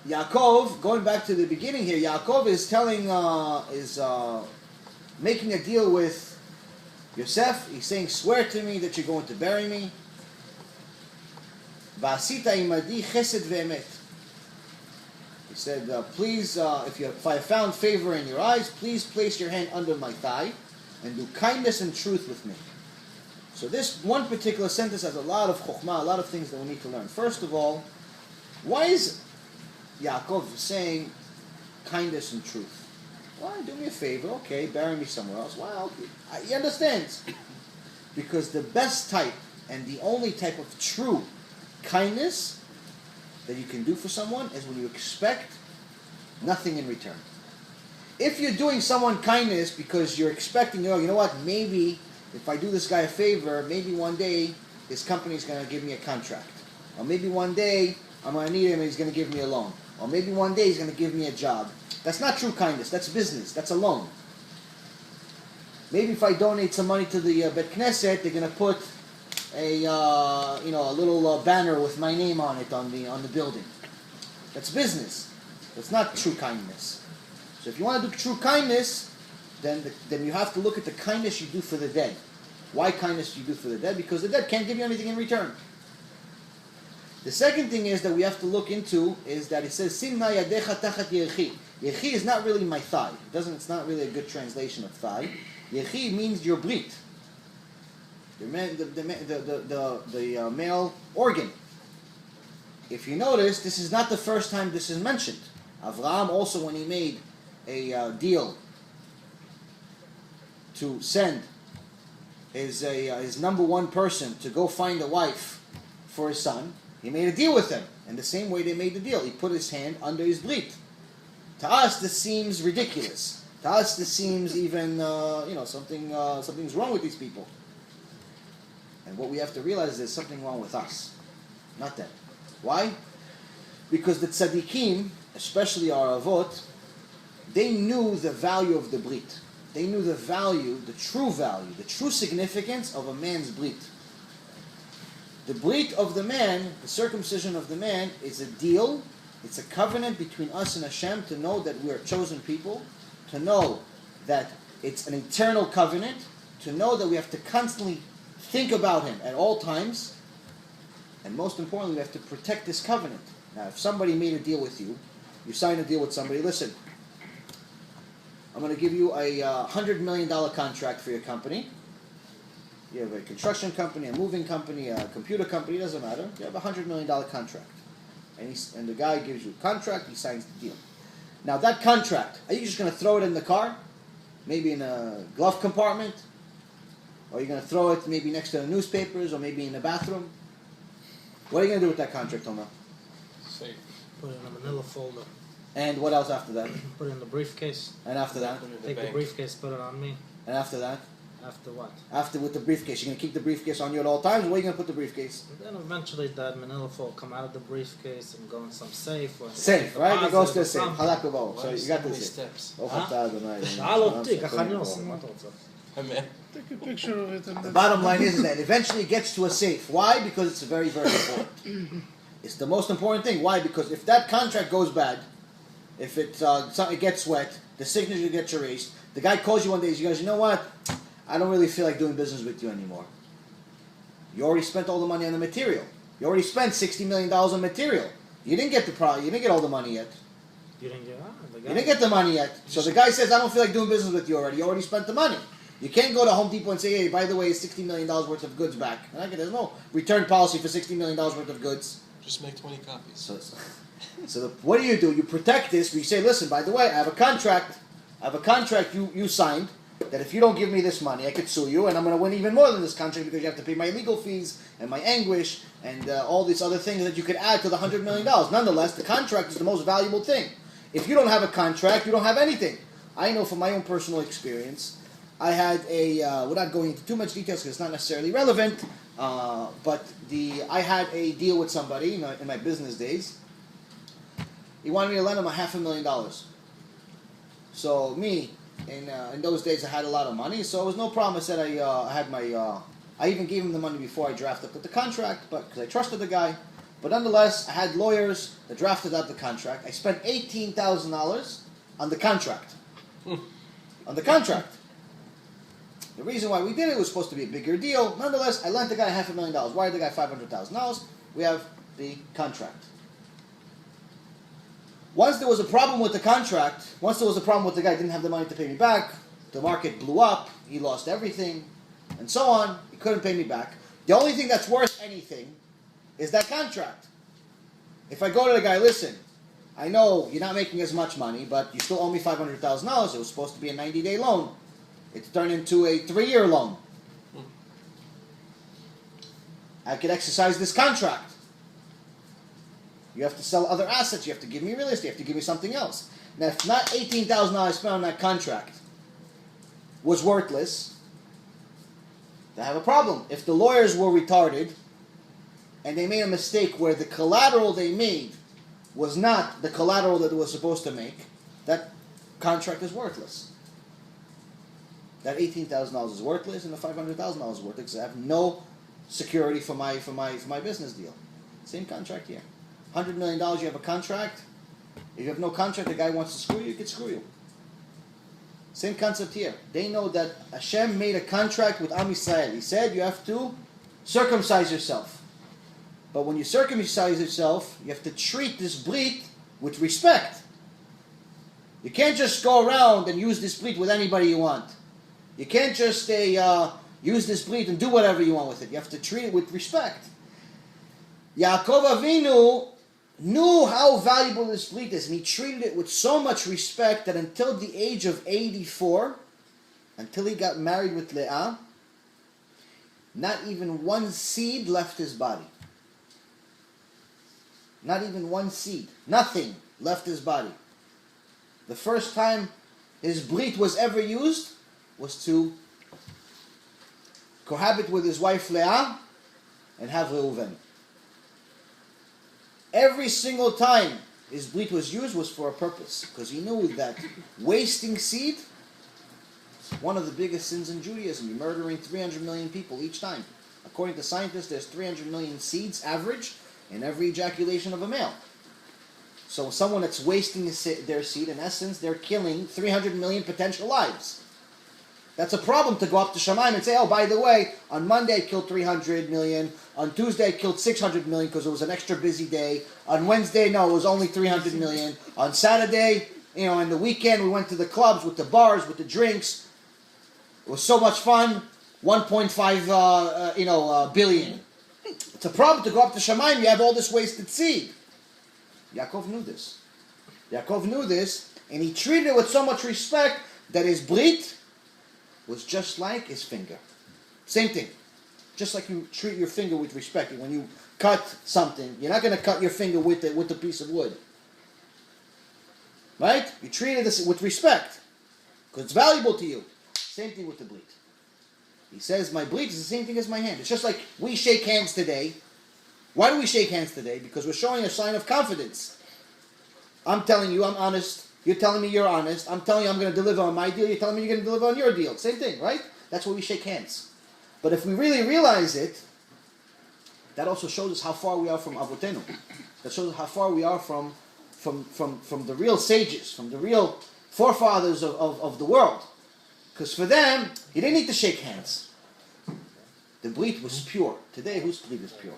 Yaakov, going back to the beginning here, Yaakov is telling, making a deal with Yosef. He's saying, swear to me that you're going to bury me. V'asita imadi chesed ve'emet. He said, please, if I have found favor in your eyes, please place your hand under my thigh and do kindness and truth with me. So this one particular sentence has a lot of chokhmah, a lot of things that we need to learn. First of all, why is Yaakov saying kindness and truth? Why? Do me a favor, okay, bury me somewhere else. Well, he understands. Because the best type and the only type of true kindness that you can do for someone is when you expect nothing in return. If you're doing someone kindness because you're expecting, you know what, maybe if I do this guy a favor, maybe one day his company's going to give me a contract. Or maybe one day I'm going to need him and he's going to give me a loan. Or maybe one day he's going to give me a job. That's not true kindness. That's business. That's a loan. Maybe if I donate some money to the Bet Knesset, they're going to put a little banner with my name on it on the building. That's business. That's not true kindness. So if you want to do true kindness, then you have to look at the kindness you do for the dead. Why kindness you do for the dead? Because the dead can't give you anything in return. The second thing is that we have to look into is that it says Simna yadecha tachat yechi. Yechi is not really my thigh. It's not really a good translation of thigh. Yechi means your brit. The male organ. If you notice, this is not the first time this is mentioned. Avraham also, when he made a deal to send his number one person to go find a wife for his son, he made a deal with them. And the same way they made the deal, he put his hand under his brit. To us, this seems ridiculous. To us, this seems even something's wrong with these people. And what we have to realize is there's something wrong with us, not them. Why? Because the tzaddikim, especially our avot, they knew the value of the brit. They knew the value, the true significance of a man's brit. The brit of the man, the circumcision of the man, is a deal. It's a covenant between us and Hashem to know that we are chosen people, to know that it's an eternal covenant, to know that we have to constantly think about him at all times, and most importantly, we have to protect this covenant. Now, if somebody made a deal with you, you sign a deal with somebody, listen, I'm going to give you a $100 million contract for your company. You have a construction company, a moving company, a computer company, it doesn't matter. You have a $100 million contract. And the guy gives you a contract, he signs the deal. Now that contract, are you just going to throw it in the car? Maybe in a glove compartment? Or are you going to throw it maybe next to the newspapers, or maybe in the bathroom? What are you going to do with that contract, Tomer? Safe. Put it in a manila folder. And what else after that? Put it in the briefcase. And after that? Take the briefcase, put it on me. And after that? After what? After with the briefcase. You're going to keep the briefcase on you at all times? Where are you going to put the briefcase? And then eventually that manila folder come out of the briefcase and go in some safe. Or Safe, right? It goes to the safe. Something. So you got the safe. Steps. Take a picture of it. And the bottom line is that eventually it gets to a safe. Why? Because it's very, very important. It's the most important thing. Why? Because if that contract goes bad, if it gets wet, the signature gets erased, the guy calls you one day, he goes, you know what? I don't really feel like doing business with you anymore. You already spent all the money on the material. You already spent $60 million on material. You didn't get you didn't get all the money yet. You didn't get the money yet. So the guy says, I don't feel like doing business with you already. You already spent the money. You can't go to Home Depot and say, hey, by the way, it's $60 million worth of goods back. There's no return policy for $60 million worth of goods. Just make 20 copies. So what do? You protect this. You say, listen, by the way, I have a contract you signed that if you don't give me this money, I could sue you, and I'm going to win even more than this contract because you have to pay my legal fees and my anguish and all these other things that you could add to the $100 million. Nonetheless, the contract is the most valuable thing. If you don't have a contract, you don't have anything. I know from my own personal experience, I had we're not going into too much details because it's not necessarily relevant, but I had a deal with somebody in my business days. He wanted me to lend him $500,000. So me, in those days I had a lot of money, so it was no problem. I said I even gave him the money before I drafted up the contract, but because I trusted the guy. But nonetheless, I had lawyers that drafted out the contract. I spent $18,000 on the contract. On the contract. The reason why we did it was supposed to be a bigger deal. Nonetheless, I lent the guy $500,000. Wired the guy $500,000. We have the contract. Once there was a problem with the contract, once there was a problem with the guy didn't have the money to pay me back, the market blew up, he lost everything, and so on, he couldn't pay me back. The only thing that's worth anything is that contract. If I go to the guy, listen, I know you're not making as much money, but you still owe me $500,000. It was supposed to be a 90-day loan. It's turned into a 3-year loan. I could exercise this contract. You have to sell other assets. You have to give me real estate. You have to give me something else. Now, if not $18,000 spent on that contract was worthless, I have a problem. If the lawyers were retarded and they made a mistake where the collateral they made was not the collateral that it was supposed to make, that contract is worthless. That $18,000 is worthless, and the $500,000 is worthless because I have no security for my business deal. Same contract here. $100 million, you have a contract. If you have no contract, the guy wants to screw you, he could screw you. Same concept here. They know that Hashem made a contract with Am Yisrael. He said you have to circumcise yourself. But when you circumcise yourself, you have to treat this brit with respect. You can't just go around and use this brit with anybody you want. You can't just use this brit and do whatever you want with it. You have to treat it with respect. Yaakov Avinu knew how valuable this brit is, and he treated it with so much respect that until the age of 84, until he got married with Leah, not even one seed left his body. Not even one seed. Nothing left his body. The first time his brit was ever used was to cohabit with his wife Leah and have Reuven. Every single time his brit was used was for a purpose, because he knew that wasting seed is one of the biggest sins in Judaism. You're murdering 300 million people each time. According to scientists, there's 300 million seeds average in every ejaculation of a male. So someone that's wasting their seed, in essence, they're killing 300 million potential lives. That's a problem to go up to Shamayim and say, oh, by the way, on Monday I killed 300 million. On Tuesday I killed 600 million because it was an extra busy day. On Wednesday, no, it was only 300 million. On Saturday, and the weekend we went to the clubs with the bars, with the drinks. It was so much fun. 1.5, billion. It's a problem to go up to Shamayim. You have all this wasted seed. Yaakov knew this. Yaakov knew this, and he treated it with so much respect that his brit was just like his finger. Same thing. Just like you treat your finger with respect. When you cut something, you're not going to cut your finger with a piece of wood. Right? You treat it with respect. Because it's valuable to you. Same thing with the brit. He says, my brit is the same thing as my hand. It's just like we shake hands today. Why do we shake hands today? Because we're showing a sign of confidence. I'm telling you I'm honest. You're telling me you're honest. I'm telling you I'm going to deliver on my deal. You're telling me you're going to deliver on your deal. Same thing, right? That's why we shake hands. But if we really realize it, that also shows us how far we are from Avotenu. That shows us how far we are from the real sages, from the real forefathers of the world. Because for them, you didn't need to shake hands. The brit was pure. Today, whose brit is pure?